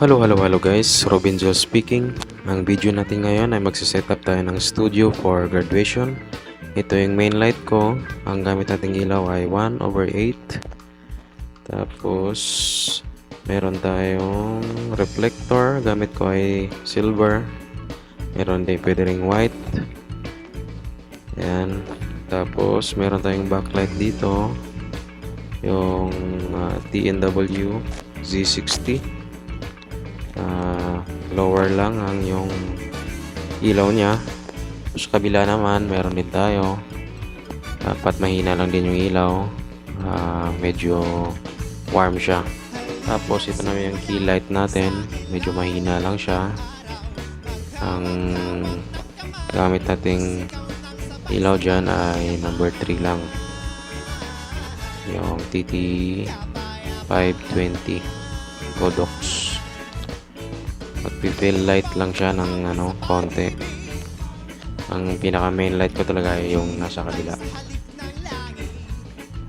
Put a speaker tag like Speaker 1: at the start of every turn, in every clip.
Speaker 1: Hello guys, Robin Joel speaking. Ang video natin ngayon ay magsiset up tayo ng studio for graduation. Ito yung main light ko. Ang gamit nating ilaw ay 1/8. Tapos meron tayong reflector. Gamit ko ay silver. Meron din pwede ring white. Ayan. Tapos meron tayong backlight dito. Yung TNW Z60. Lower lang ang yung ilaw niya. Sa kabila naman meron din tayo, dapat mahina lang din yung ilaw, medyo warm siya. Tapos ito naman yung key light natin, medyo mahina lang siya. Ang gamit nating ilaw dyan ay number 3 lang, yung TT520 Godox. Magpi-fill light lang siya ng konti. Ang pinaka main light ko talaga ay yung nasa kabila.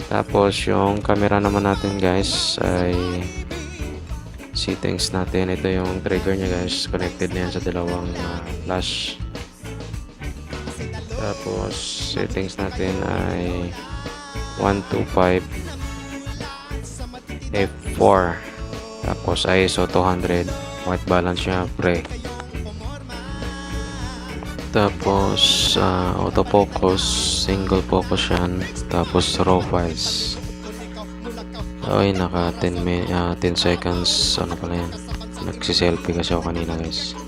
Speaker 1: Tapos yung camera naman natin guys ay settings natin. Ito yung trigger nya guys, connected na yan sa dalawang flash. Tapos settings natin ay 125 f4. Tapos ISO 200, white balance siya, pre. Tapos autofocus, single focus yan. Tapos raw files. Ay, naka 10 seconds. Ano pala yan? Nagsiselfie kasi ako kanina guys.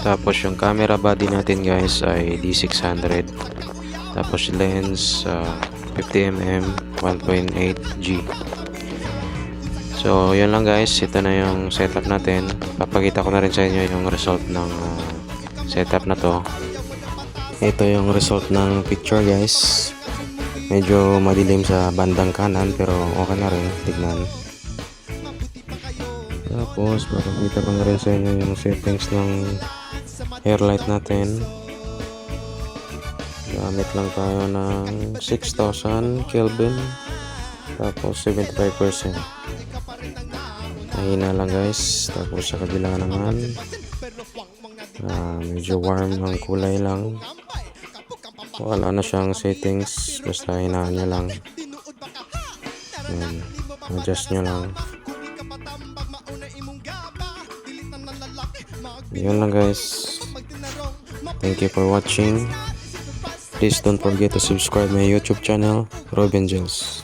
Speaker 1: Tapos yung camera body natin guys ay D600. Tapos lens 50mm 1.8G. So, yun lang guys. Ito na yung setup natin. Papakita ko na rin sa inyo yung result ng setup na to. Ito yung result ng picture guys. Medyo madilim sa bandang kanan pero okay na rin. Tignan. Tapos, papakita ko na rin sa inyo yung settings ng hair light natin. Gamit lang tayo ng 6,000 Kelvin. Tapos 75%. Mahina lang guys. Tapos sa kabila naman medyo warm ang kulay lang. Wala na siyang settings, basta hinaan nyo lang. Adjust nyo lang. Yun lang guys. Thank you for watching. Please don't forget to subscribe my YouTube channel, Robin Joel.